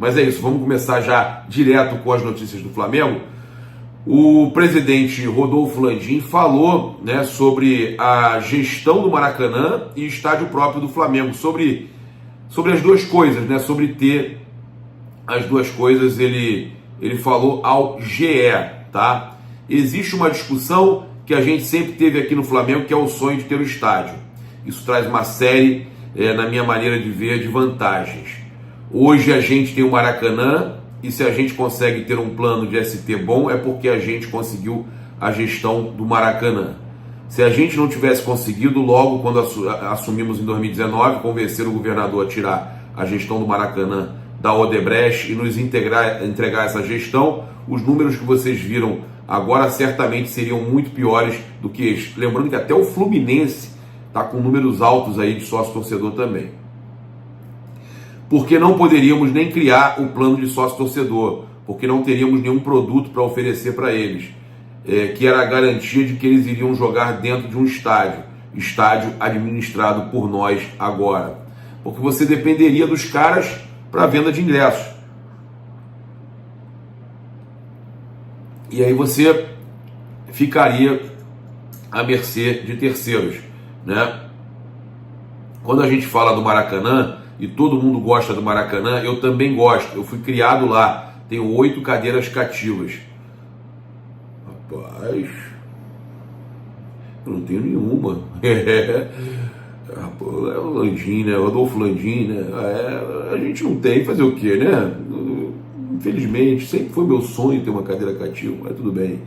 Mas é isso, vamos começar já direto com as notícias do Flamengo. O presidente Rodolfo Landim falou, né, sobre a gestão do Maracanã e estádio próprio do Flamengo, sobre as duas coisas, né, sobre ter as duas coisas. Ele falou ao GE, tá? Existe uma discussão que a gente sempre teve aqui no Flamengo, que é o sonho de ter o estádio. Isso traz uma série, na minha maneira de ver, de vantagens. Hoje a gente tem o Maracanã, e se a gente consegue ter um plano de ST bom, é porque a gente conseguiu a gestão do Maracanã. Se a gente não tivesse conseguido, logo quando assumimos em 2019, convencer o governador a tirar a gestão do Maracanã da Odebrecht e nos entregar essa gestão, os números que vocês viram agora certamente seriam muito piores do que este. Lembrando que até o Fluminense está com números altos aí de sócio-torcedor também. Porque não poderíamos nem criar o plano de sócio-torcedor, porque não teríamos nenhum produto para oferecer para eles, que era a garantia de que eles iriam jogar dentro de um estádio administrado por nós agora. Porque você dependeria dos caras para venda de ingressos. E aí você ficaria à mercê de terceiros, né? Quando a gente fala do Maracanã, e todo mundo gosta do Maracanã, eu também gosto. Eu fui criado lá, tenho 8 cadeiras cativas. Rapaz, eu não tenho nenhuma. É o Landim, né? O Rodolfo Landim, né? A gente não tem, fazer o quê, né? Infelizmente, sempre foi meu sonho ter uma cadeira cativa, mas tudo bem.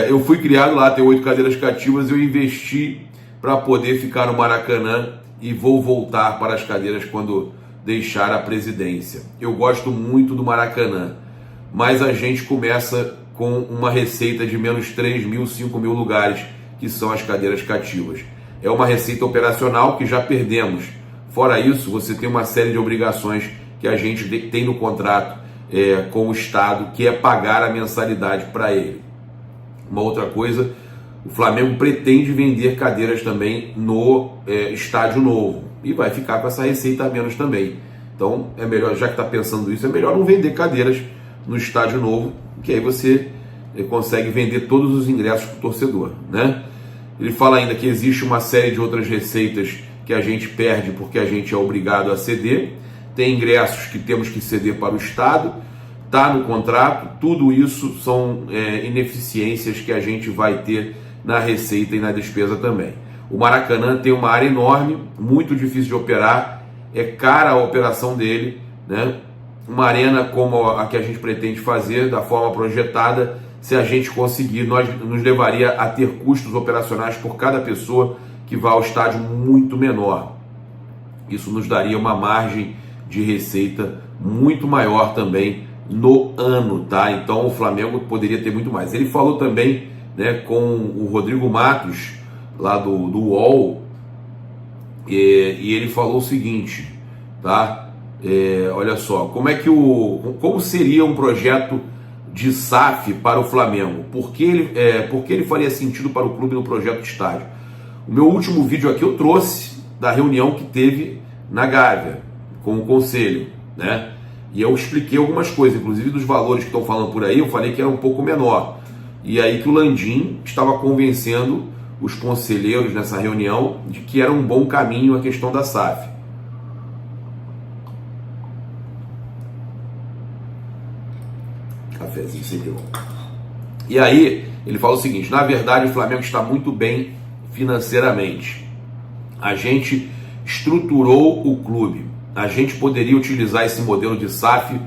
Eu fui criado lá, tenho 8 cadeiras cativas, eu investi para poder ficar no Maracanã e vou voltar para as cadeiras quando deixar a presidência. Eu gosto muito do Maracanã, mas a gente começa com uma receita de menos 3 mil, 5 mil lugares, que são as cadeiras cativas. É uma receita operacional que já perdemos. Fora isso, você tem uma série de obrigações que a gente tem no contrato com o Estado, que é pagar a mensalidade para ele. Uma outra coisa, o Flamengo pretende vender cadeiras também no estádio novo e vai ficar com essa receita a menos também. Então é melhor, já que está pensando isso, é melhor não vender cadeiras no estádio novo, que aí você consegue vender todos os ingressos para o torcedor, né? Ele fala ainda que existe uma série de outras receitas que a gente perde porque a gente é obrigado a ceder. Tem ingressos que temos que ceder para o Estado, está no contrato. Tudo isso são ineficiências que a gente vai ter na receita e na despesa também. O Maracanã tem uma área enorme, muito difícil de operar, é cara a operação dele, né? Uma arena como a que a gente pretende fazer, da forma projetada, se a gente conseguir, nos levaria a ter custos operacionais por cada pessoa que vá ao estádio muito menor. Isso nos daria uma margem de receita muito maior também no ano, tá? Então o Flamengo poderia ter muito mais. Ele falou também, né, com o Rodrigo Matos, lá do UOL, e ele falou o seguinte, tá? Olha só, como seria um projeto de SAF para o Flamengo? Por que ele faria sentido para o clube no projeto de estádio? O meu último vídeo aqui eu trouxe da reunião que teve na Gávea com o conselho, né? E eu expliquei algumas coisas, inclusive dos valores que estão falando por aí, eu falei que era um pouco menor. E aí que o Landim estava convencendo os conselheiros nessa reunião de que era um bom caminho a questão da SAF. Cafézinho sempre bom. E aí ele fala o seguinte: na verdade o Flamengo está muito bem financeiramente. A gente estruturou o clube. A gente poderia utilizar esse modelo de SAF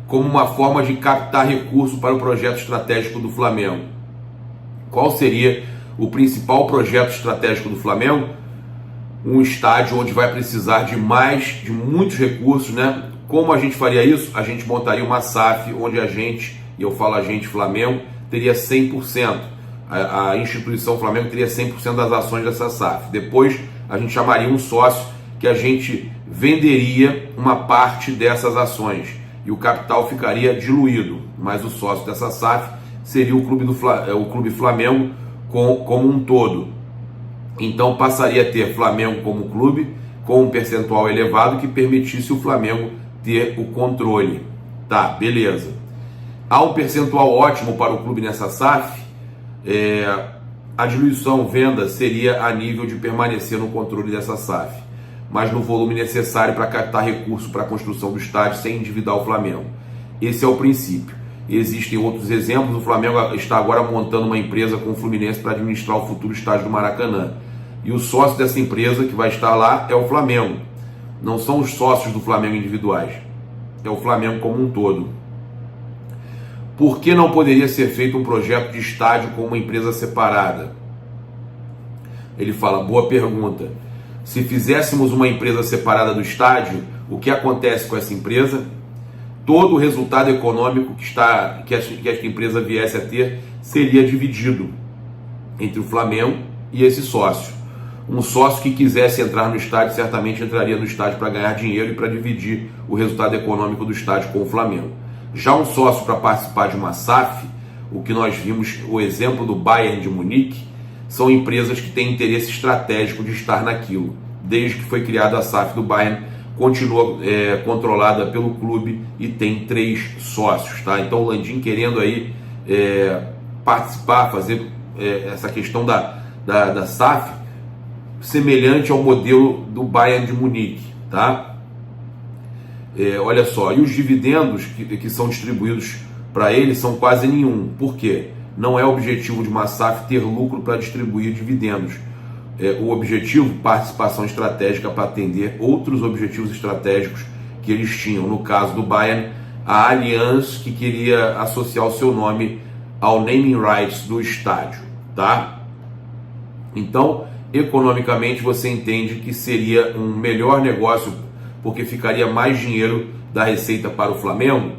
como uma forma de captar recurso para o projeto estratégico do Flamengo. Qual seria o principal projeto estratégico do Flamengo? Um estádio onde vai precisar de muitos recursos, né? Como a gente faria isso? A gente montaria uma SAF onde a gente, e eu falo a gente, Flamengo, teria 100%. A instituição Flamengo teria 100% das ações dessa SAF. Depois a gente chamaria um sócio que a gente venderia uma parte dessas ações e o capital ficaria diluído, mas o sócio dessa SAF seria o Clube Flamengo como um todo. Então passaria a ter Flamengo como clube com um percentual elevado que permitisse o Flamengo ter o controle. Tá, beleza. Há um percentual ótimo para o clube nessa SAF. A diluição venda seria a nível de permanecer no controle dessa SAF, mas no volume necessário para captar recurso para a construção do estádio sem endividar o Flamengo. Esse é o princípio. Existem outros exemplos. O Flamengo está agora montando uma empresa com o Fluminense para administrar o futuro estádio do Maracanã. E o sócio dessa empresa que vai estar lá é o Flamengo. Não são os sócios do Flamengo individuais. É o Flamengo como um todo. Por que não poderia ser feito um projeto de estádio com uma empresa separada? Ele fala, boa pergunta. Se fizéssemos uma empresa separada do estádio, o que acontece com essa empresa? Todo o resultado econômico que esta empresa viesse a ter seria dividido entre o Flamengo e esse sócio. Um sócio que quisesse entrar no estádio certamente entraria no estádio para ganhar dinheiro e para dividir o resultado econômico do estádio com o Flamengo. Já um sócio para participar de uma SAF, o que nós vimos, o exemplo do Bayern de Munique, são empresas que têm interesse estratégico de estar naquilo. Desde que foi criada a SAF do Bayern, continua controlada pelo clube e tem 3 sócios. Tá? Então o Landim querendo aí participar, fazer essa questão da SAF, semelhante ao modelo do Bayern de Munique. Tá? Olha só, e os dividendos que são distribuídos para ele são quase nenhum. Por quê? Não é objetivo de uma SAF ter lucro para distribuir dividendos. O objetivo, participação estratégica para atender outros objetivos estratégicos que eles tinham. No caso do Bayern, a Allianz, que queria associar o seu nome ao naming rights do estádio. Tá? Então, economicamente, você entende que seria um melhor negócio, porque ficaria mais dinheiro da receita para o Flamengo?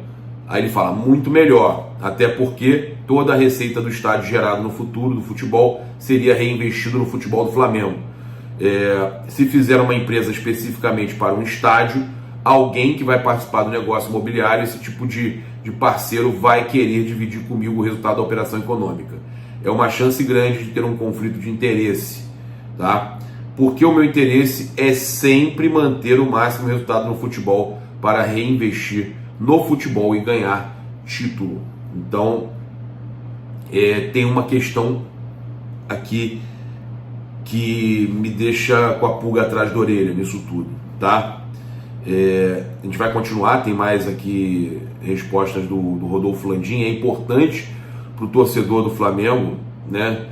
Aí ele fala, muito melhor, até porque toda a receita do estádio gerada no futuro do futebol seria reinvestido no futebol do Flamengo. Se fizer uma empresa especificamente para um estádio, alguém que vai participar do negócio imobiliário, esse tipo de parceiro vai querer dividir comigo o resultado da operação econômica. É uma chance grande de ter um conflito de interesse, tá? Porque o meu interesse é sempre manter o máximo resultado no futebol para reinvestir no futebol e ganhar título. Então, tem uma questão aqui que me deixa com a pulga atrás da orelha nisso tudo, tá? A gente vai continuar, tem mais aqui respostas do Rodolfo Landim. É importante para o torcedor do Flamengo, né,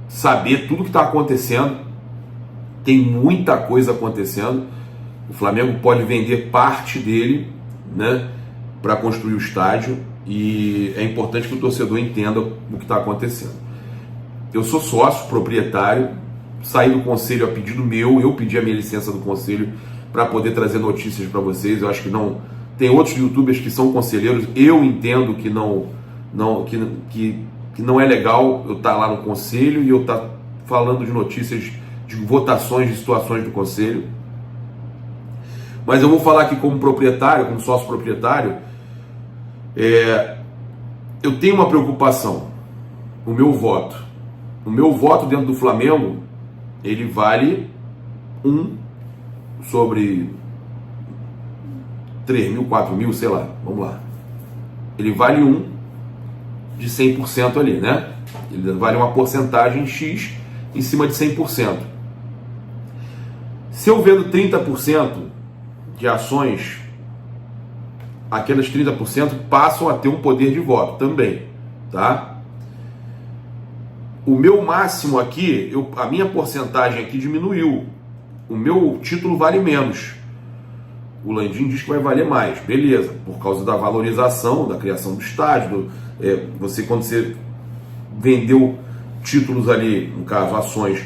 saber tudo que está acontecendo. Tem muita coisa acontecendo. O Flamengo pode vender parte dele, né, para construir o estádio, e é importante que o torcedor entenda o que está acontecendo. Eu sou sócio, proprietário, saí do conselho a pedido meu, eu pedi a minha licença do conselho para poder trazer notícias para vocês. Eu acho que não tem outros youtubers que são conselheiros. Eu entendo que não é legal eu estar lá no conselho e eu estar falando de notícias, de votações de situações do conselho. Mas eu vou falar aqui como proprietário, como sócio proprietário. Eu tenho uma preocupação. O meu voto dentro do Flamengo, ele vale 1 sobre 3 mil, 4 mil, sei lá, vamos lá. Ele vale 1 de 100% ali, né? Ele vale uma porcentagem X em cima de 100%. Se eu vendo 30% de ações, aquelas 30% passam a ter um poder de voto também, tá? O meu máximo aqui, a minha porcentagem aqui diminuiu. O meu título vale menos. O Landim diz que vai valer mais, beleza, por causa da valorização, da criação do estádio. Quando você vendeu títulos ali, no caso ações,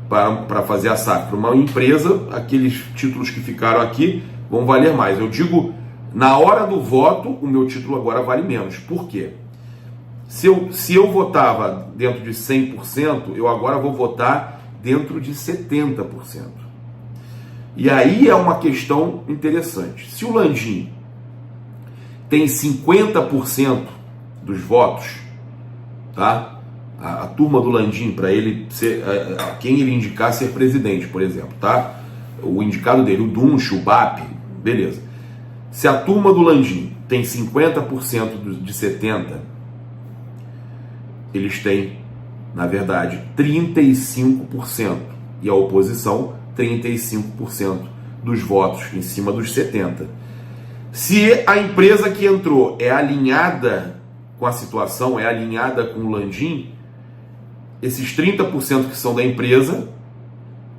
para fazer a SAF para uma empresa, aqueles títulos que ficaram aqui vão valer mais. Eu digo, na hora do voto, o meu título agora vale menos. Por quê? Se eu votava dentro de 100%, eu agora vou votar dentro de 70%. E aí é uma questão interessante. Se o Landim tem 50% dos votos, tá? A turma do Landim, para ele ser, quem ele indicar ser presidente, por exemplo, tá? O indicado dele, o Dunch, o BAP, beleza. Se a turma do Landim tem 50% de 70%, eles têm, na verdade, 35%. E a oposição, 35% dos votos em cima dos 70%. Se a empresa que entrou é alinhada com a situação, é alinhada com o Landim, esses 30% que são da empresa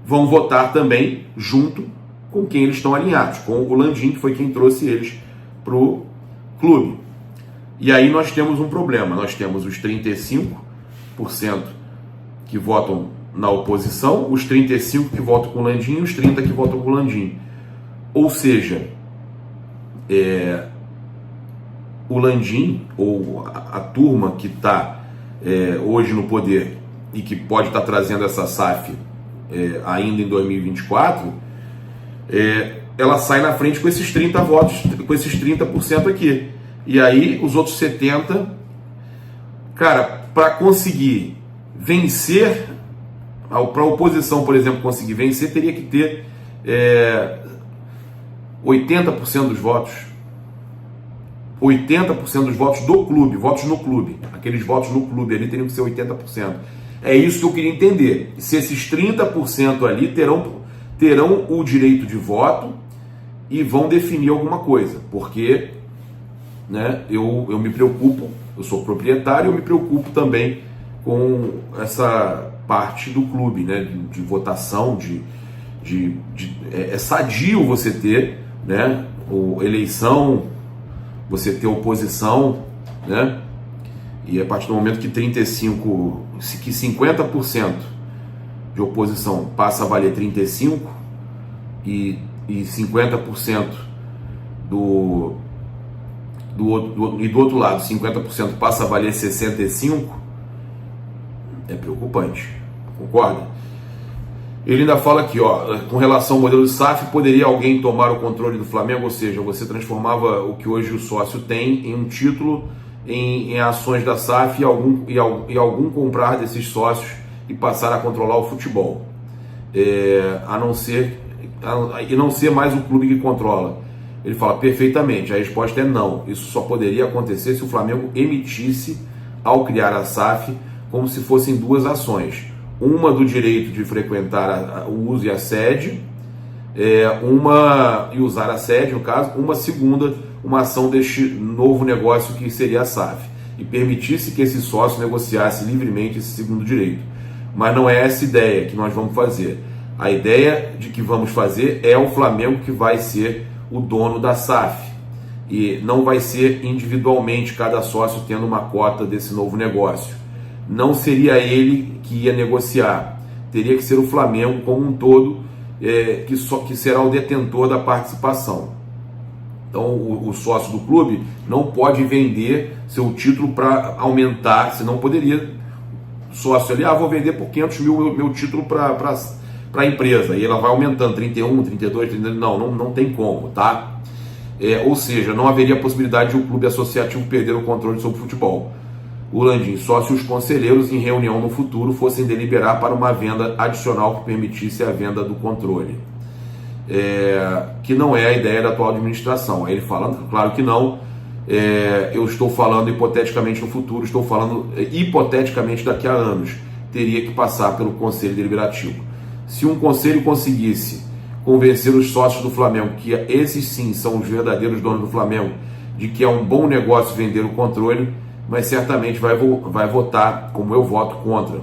vão votar também junto com quem eles estão alinhados, com o Landim, que foi quem trouxe eles para o clube. E aí nós temos um problema, nós temos os 35% que votam na oposição, os 35% que votam com o Landim e os 30% que votam com o Landim. Ou seja, o Landim, ou a turma que está hoje no poder e que pode estar trazendo essa SAF ainda em 2024, ela sai na frente com esses 30 votos, com esses 30% aqui. E aí os outros 70%, cara, para conseguir vencer, para a oposição, por exemplo, conseguir vencer, teria que ter 80% dos votos. 80% dos votos do clube, votos no clube. Aqueles votos no clube ali teriam que ser 80%. É isso que eu queria entender. Se esses 30% ali terão o direito de voto e vão definir alguma coisa. Porque, né, eu me preocupo, eu sou proprietário, eu me preocupo também com essa parte do clube, né, de votação, é sadio você ter, né, eleição, você ter oposição, né, e a partir do momento que 50% de oposição passa a valer 35% e 50% do outro lado 50% passa a valer 65%, é preocupante, concorda? Ele ainda fala aqui, ó, com relação ao modelo de SAF, poderia alguém tomar o controle do Flamengo? Ou seja, você transformava o que hoje o sócio tem em um título em ações da SAF e algum comprar desses sócios e passar a controlar o futebol, e não ser mais o clube que controla. Ele fala perfeitamente, a resposta é não. Isso só poderia acontecer se o Flamengo emitisse, ao criar a SAF, como se fossem duas ações. Uma do direito de frequentar o uso e a sede, e usar a sede, no caso, uma segunda, uma ação deste novo negócio que seria a SAF, e permitisse que esse sócio negociasse livremente esse segundo direito. Mas não é essa ideia que nós vamos fazer. A ideia de que vamos fazer é o Flamengo que vai ser o dono da SAF, e não vai ser individualmente cada sócio tendo uma cota desse novo negócio. Não seria ele que ia negociar, teria que ser o Flamengo como um todo, que será o detentor da participação. Então o sócio do clube não pode vender seu título para aumentar, senão poderia, sócio ali, vou vender por 500 mil meu título para a empresa, e ela vai aumentando, 31, 32, 32, não tem como, tá? Ou seja, não haveria possibilidade de um clube associativo perder o controle sobre o futebol. O Landim, sócio e os conselheiros em reunião no futuro fossem deliberar para uma venda adicional que permitisse a venda do controle. Que não é a ideia da atual administração. Aí ele fala, claro que não, eu estou falando hipoteticamente no futuro, estou falando hipoteticamente daqui a anos, teria que passar pelo Conselho Deliberativo. Se um conselho conseguisse convencer os sócios do Flamengo que esses sim são os verdadeiros donos do Flamengo, de que é um bom negócio vender o controle, mas certamente vai votar como eu voto contra,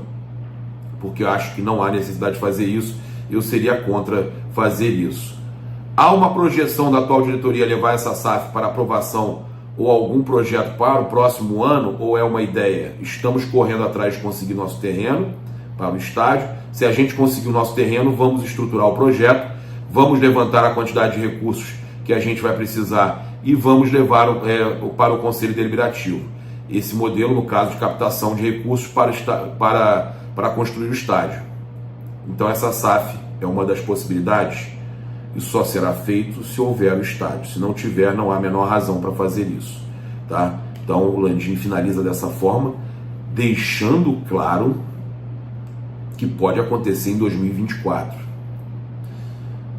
porque eu acho que não há necessidade de fazer isso, eu seria contra fazer isso. Há uma projeção da atual diretoria levar essa SAF para aprovação ou algum projeto para o próximo ano, ou é uma ideia? Estamos correndo atrás de conseguir nosso terreno para o estádio. Se a gente conseguir o nosso terreno, vamos estruturar o projeto, vamos levantar a quantidade de recursos que a gente vai precisar e vamos levar para o Conselho Deliberativo esse modelo, no caso de captação de recursos para construir o estádio. Então essa SAF é uma das possibilidades. Isso só será feito se houver o estádio. Se não tiver, não há a menor razão para fazer isso, tá? Então o Landim finaliza dessa forma, deixando claro que pode acontecer em 2024.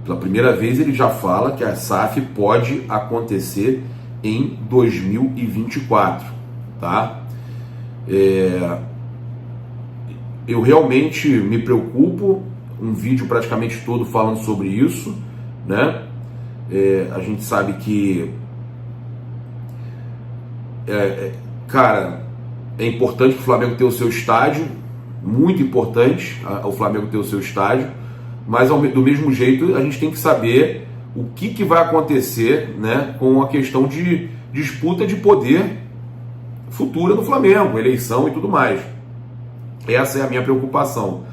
Pela primeira vez ele já fala que a SAF pode acontecer em 2024, tá? Eu realmente me preocupo, um vídeo praticamente todo falando sobre isso, né? A gente sabe que, cara, é importante que o Flamengo tenha o seu estádio, muito importante o Flamengo ter o seu estádio, mas do mesmo jeito a gente tem que saber o que vai acontecer, né, com a questão de disputa de poder futura no Flamengo, eleição e tudo mais. Essa é a minha preocupação.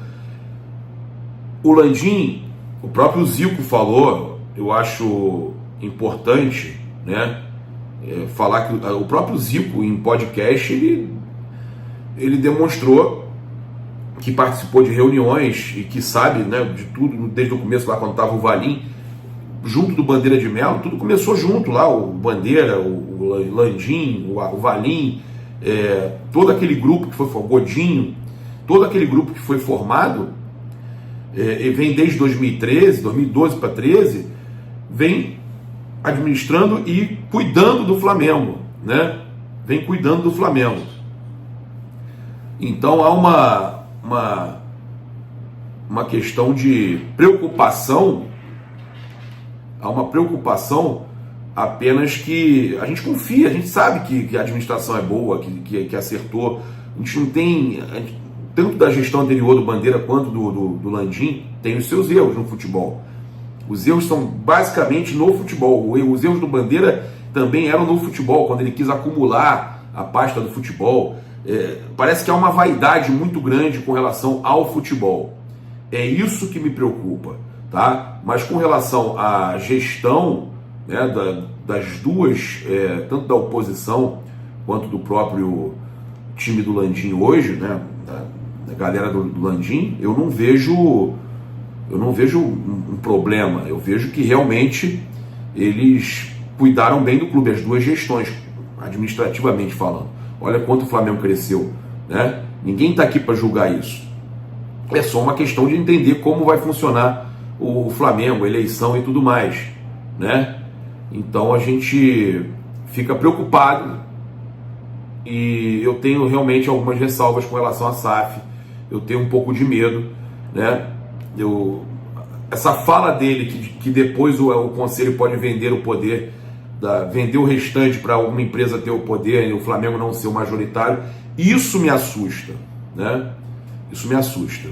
O Landim, o próprio Zico falou, eu acho importante, né, falar que o próprio Zico em podcast ele demonstrou que participou de reuniões e que sabe, né, de tudo desde o começo, lá quando estava o Valim junto do Bandeira de Melo, tudo começou junto lá, o Bandeira, o Landim, o Valim, todo aquele grupo que foi o Godinho, todo aquele grupo que foi formado, vem desde 2013, 2012 para 2013, vem administrando e cuidando do Flamengo, né? Vem cuidando do Flamengo. Então há uma questão de preocupação, há uma preocupação apenas que a gente confia, a gente sabe que a administração é boa, que acertou. A gente não tem, tanto da gestão anterior do Bandeira quanto do Landim, tem os seus erros no futebol. Os erros são basicamente no futebol. Os erros do Bandeira também eram no futebol, quando ele quis acumular a pasta do futebol. Parece que há uma vaidade muito grande com relação ao futebol. É isso que me preocupa, tá? Mas com relação à gestão, né, das duas, tanto da oposição quanto do próprio time do Landim hoje, né, da galera do Landim, eu não vejo um problema. Eu vejo que realmente eles cuidaram bem do clube, as duas gestões, administrativamente falando. Olha quanto o Flamengo cresceu, né? Ninguém está aqui para julgar isso. É só uma questão de entender como vai funcionar o Flamengo, a eleição e tudo mais, né? Então a gente fica preocupado e eu tenho realmente algumas ressalvas com relação à SAF. Eu tenho um pouco de medo, né? Essa fala dele que depois o conselho pode vender o poder, vender o restante para alguma empresa ter o poder e o Flamengo não ser o majoritário, isso me assusta, né? Isso me assusta.